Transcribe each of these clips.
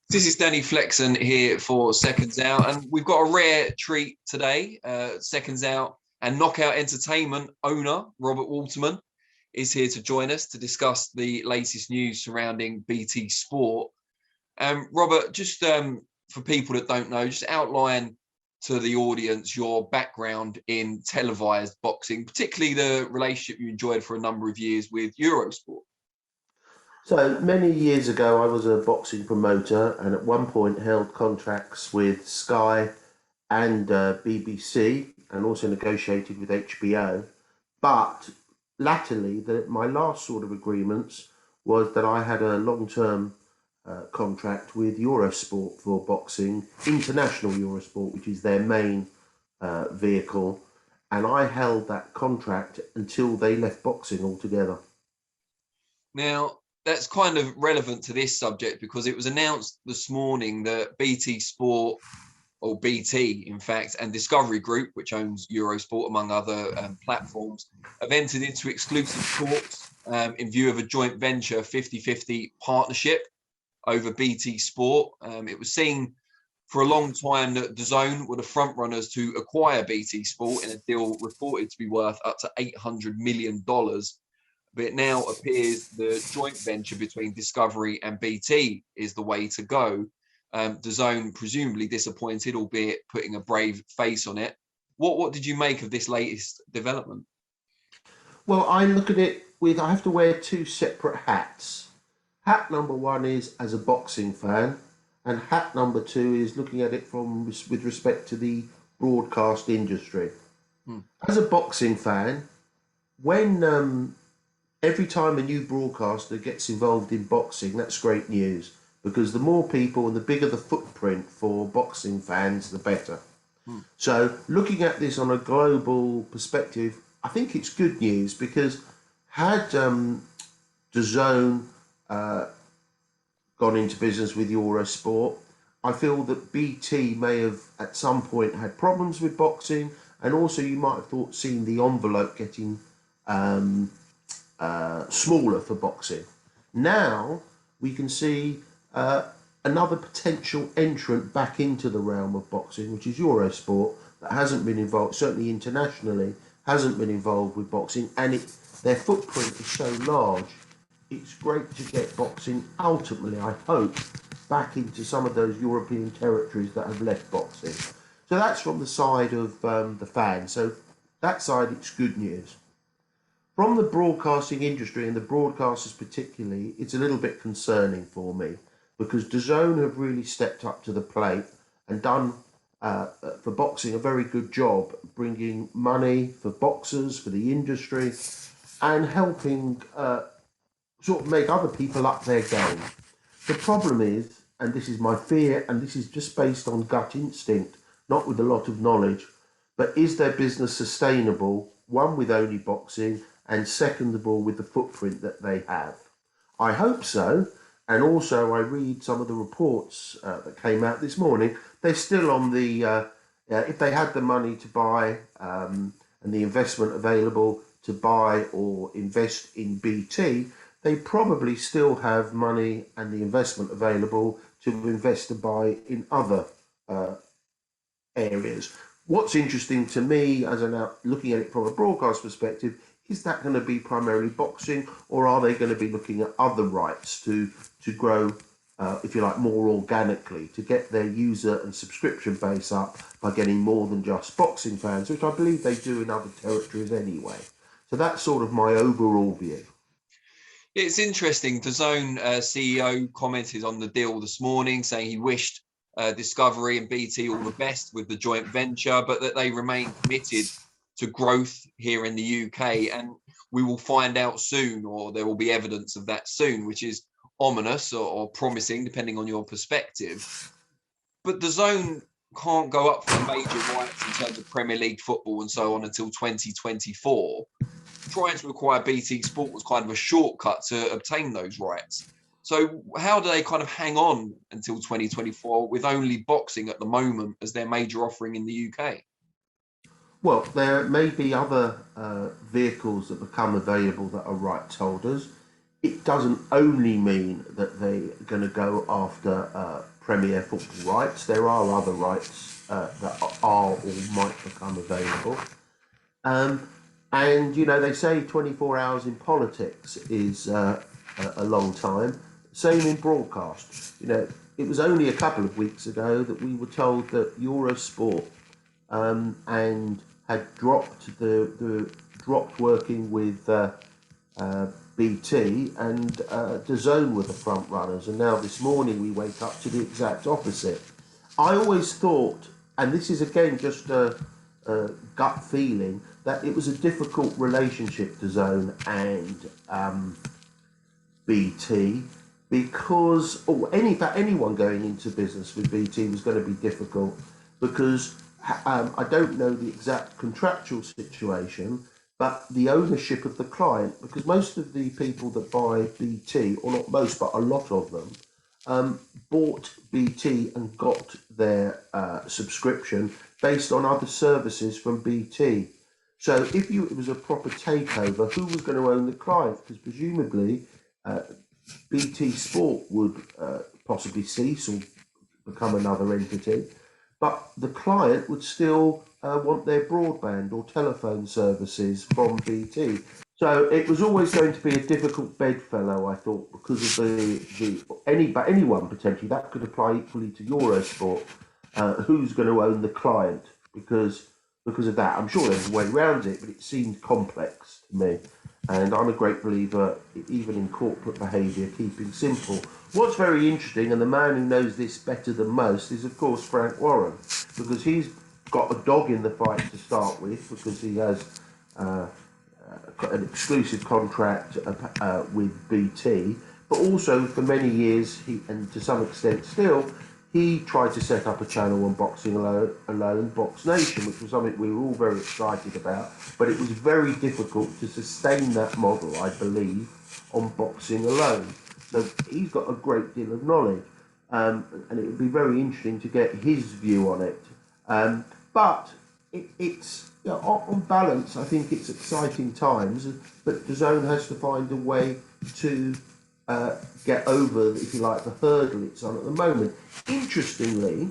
This is Danny Flexen here for Seconds Out, and we've got a rare treat today. Seconds Out and Knockout Entertainment owner Robert Waterman is here to join us to discuss the latest news surrounding BT Sport. Robert, just for people that don't know, just outline to the audience your background in televised boxing, particularly the relationship you enjoyed for a number of years with Eurosport. So many years ago, I was a boxing promoter and at one point held contracts with Sky and BBC and also negotiated with HBO. But latterly, my last sort of agreements was that I had a long-term contract with Eurosport for boxing, international Eurosport, which is their main vehicle. And I held that contract until they left boxing altogether. Now, that's kind of relevant to this subject because it was announced this morning that BT Sport, or BT in fact, and Discovery Group, which owns Eurosport among other platforms, have entered into exclusive talks in view of a joint venture 50-50 partnership over BT Sport. It was seen for a long time that DAZN were the front runners to acquire BT Sport in a deal reported to be worth up to $800 million. But it now appears the joint venture between Discovery and BT is the way to go. DAZN presumably disappointed, albeit putting a brave face on it. What did you make of this latest development? Well, I look at it I have to wear two separate hats. Hat number one is as a boxing fan, and hat number two is looking at it with respect to the broadcast industry. As a boxing fan, when every time a new broadcaster gets involved in boxing, that's great news because the more people and the bigger the footprint for boxing fans, the better. So looking at this on a global perspective, I think it's good news because had DAZN gone into business with Eurosport, I feel that BT may have at some point had problems with boxing, and also you might have seen the envelope getting smaller for boxing. Now we can see another potential entrant back into the realm of boxing, which is Eurosport, that hasn't been involved, certainly internationally, hasn't been involved with boxing, and their footprint is so large. It's great to get boxing ultimately, I hope, back into some of those European territories that have left boxing. So that's from the side of the fans. So that side, it's good news. From the broadcasting industry and the broadcasters particularly, it's a little bit concerning for me because DAZN have really stepped up to the plate and done for boxing a very good job bringing money for boxers, for the industry, and helping sort of make other people up their game. The problem is, and this is my fear, and this is just based on gut instinct, not with a lot of knowledge, but is their business sustainable, one with only boxing, and second of all with the footprint that they have? I hope so, and also I read some of the reports that came out this morning. They're still on the, if they had the money to buy and the investment available to buy or invest in BT, they probably still have money and the investment available to invest to buy in other areas. What's interesting to me, as I'm now looking at it from a broadcast perspective, is that going to be primarily boxing, or are they going to be looking at other rights to grow, if you like, more organically, to get their user and subscription base up by getting more than just boxing fans, which I believe they do in other territories anyway. So that's sort of my overall view. It's interesting. DAZN CEO commented on the deal this morning, saying he wished Discovery and BT all the best with the joint venture, but that they remain committed to growth here in the UK. And we will find out soon, or there will be evidence of that soon, which is ominous or promising, depending on your perspective. But DAZN can't go up for major rights in terms of Premier League football and so on until 2024. Trying to acquire BT Sport was kind of a shortcut to obtain those rights. So how do they kind of hang on until 2024 with only boxing at the moment as their major offering in the UK? Well, there may be other vehicles that become available that are rights holders. It doesn't only mean that they're going to go after Premier football rights. There are other rights that are or might become available. And, you know, they say 24 hours in politics is a long time. Same in broadcast. You know, it was only a couple of weeks ago that we were told that Eurosport and had dropped dropped working with BT, and DAZN were the front runners. And now this morning we wake up to the exact opposite. I always thought, and this is again just a gut feeling, that it was a difficult relationship, DAZN and BT, because anyone going into business with BT was going to be difficult, because I don't know the exact contractual situation, but the ownership of the client, because most of the people that buy BT, or not most, but a lot of them, bought BT and got their subscription based on other services from BT. So if it was a proper takeover, who was going to own the client? Because presumably BT Sport would possibly cease or become another entity, but the client would still want their broadband or telephone services from BT. So it was always going to be a difficult bedfellow, I thought, because of anyone potentially. That could apply equally to Eurosport. Who's going to own the client? Because of that. I'm sure there's a way around it, but it seemed complex to me. And I'm a great believer, even in corporate behaviour, keeping simple. What's very interesting, and the man who knows this better than most, is of course Frank Warren, because he's got a dog in the fight to start with, because he has an exclusive contract with BT, but also for many years, and to some extent still, he tried to set up a channel on Boxing Alone, Box Nation, which was something we were all very excited about, but it was very difficult to sustain that model, I believe, on Boxing Alone. So he's got a great deal of knowledge, and it would be very interesting to get his view on it. But it's, you know, on balance, I think it's exciting times, but DAZN has to find a way to get over, if you like, the hurdle it's on at the moment. Interestingly,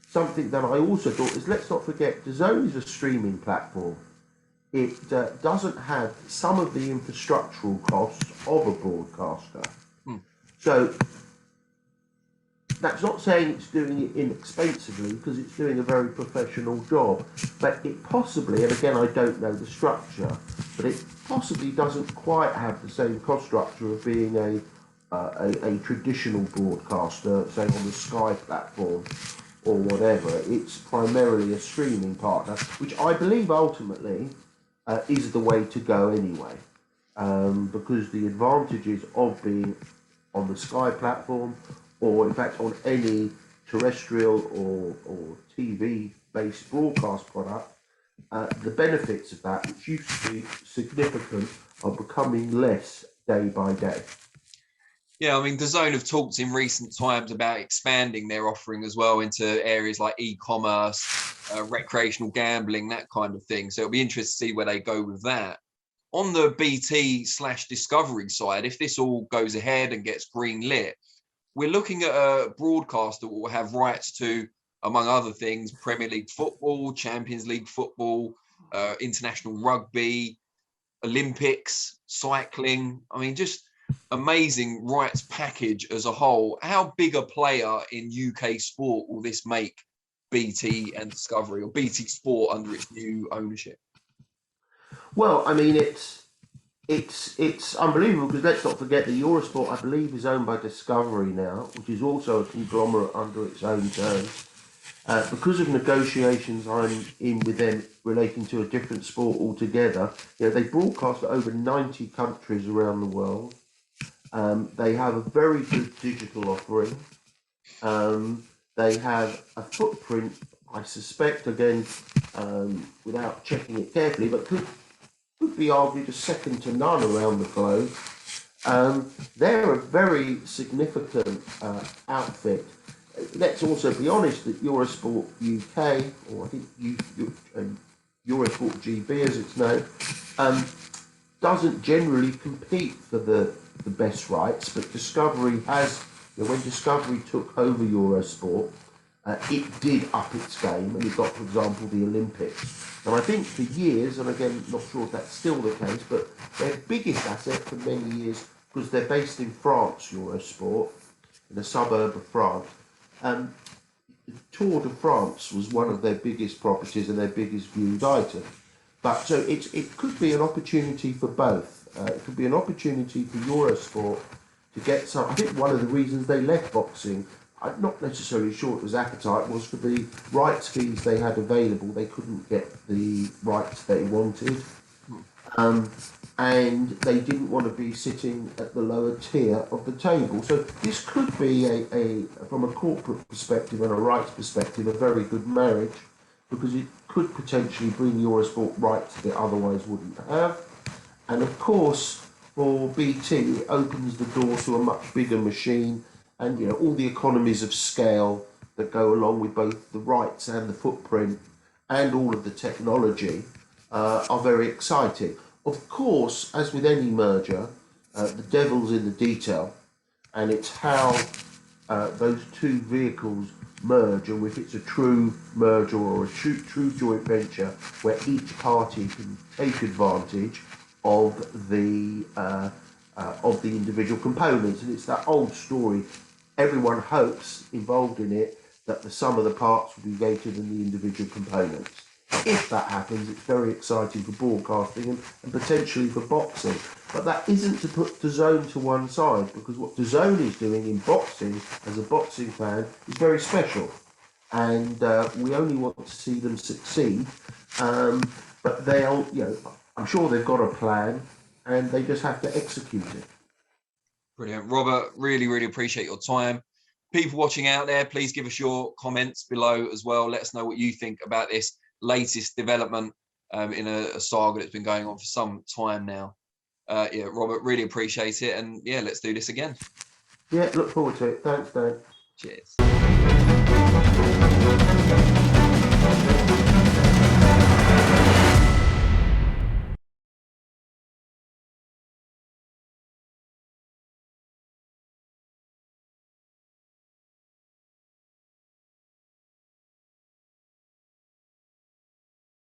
something that I also thought is, let's not forget, DAZN is a streaming platform. It doesn't have some of the infrastructural costs of a broadcaster. So that's not saying it's doing it inexpensively, because it's doing a very professional job, but it possibly, and again I don't know the structure, but it possibly doesn't quite have the same cost structure of being a traditional broadcaster, say on the Sky platform or whatever. It's primarily a streaming partner, which I believe ultimately is the way to go anyway, because the advantages of being on the Sky platform, or in fact on any terrestrial or TV-based broadcast product, the benefits of that, which used to be significant, are becoming less day by day. Yeah, I mean, DAZN have talked in recent times about expanding their offering as well into areas like e-commerce, recreational gambling, that kind of thing. So it'll be interesting to see where they go with that. On the BT/Discovery side, if this all goes ahead and gets green lit, we're looking at a broadcaster that will have rights to, among other things, Premier League football, Champions League football, international rugby, Olympics, cycling. I mean, just amazing rights package as a whole. How big a player in UK sport will this make BT and Discovery, or BT Sport under its new ownership? Well, I mean, it's unbelievable, because let's not forget that Eurosport, I believe, is owned by Discovery now, which is also a conglomerate under its own terms. Because of negotiations I'm in with them relating to a different sport altogether, you know, they broadcast over 90 countries around the world. They have a very good digital offering. They have a footprint, I suspect, again, without checking it carefully, but could be argued as second to none around the globe. They're a very significant outfit. Let's also be honest that Eurosport UK, or I think Eurosport GB as it's known, doesn't generally compete for the best rights, but Discovery has when Discovery took over Eurosport, it did up its game, and it got, for example, the Olympics. And I think for years, and again, not sure if that's still the case, but their biggest asset for many years, because they're based in France, Eurosport, in a suburb of France. The Tour de France was one of their biggest properties and their biggest viewed item. But so it could be an opportunity for both. It could be an opportunity for Eurosport to get some. I think one of the reasons they left boxing, I'm not necessarily sure it was appetite, was for the rights fees they had available. They couldn't get the rights they wanted. And they didn't want to be sitting at the lower tier of the table. So this could be from a corporate perspective and a rights perspective, a very good marriage, because it could potentially bring Eurosport rights that it otherwise wouldn't have. And of course, for BT, it opens the door to a much bigger machine, and all the economies of scale that go along with both the rights and the footprint and all of the technology are very exciting. Of course, as with any merger, the devil's in the detail, and it's how those two vehicles merge, and if it's a true merger or a true joint venture where each party can take advantage of the individual components. And it's that old story. Everyone hopes involved in it that the sum of the parts will be greater than the individual components. If that happens, it's very exciting for broadcasting and potentially for boxing. But that isn't to put DAZN to one side, because what DAZN is doing in boxing, as a boxing fan, is very special. And we only want to see them succeed. But they'll, I'm sure they've got a plan, and they just have to execute it. Brilliant. Robert, really, really appreciate your time. People watching out there, please give us your comments below as well. Let us know what you think about this latest development in a saga that's been going on for some time now. Robert, really appreciate it. And let's do this again. Yeah, look forward to it. Thanks, Dan. Cheers.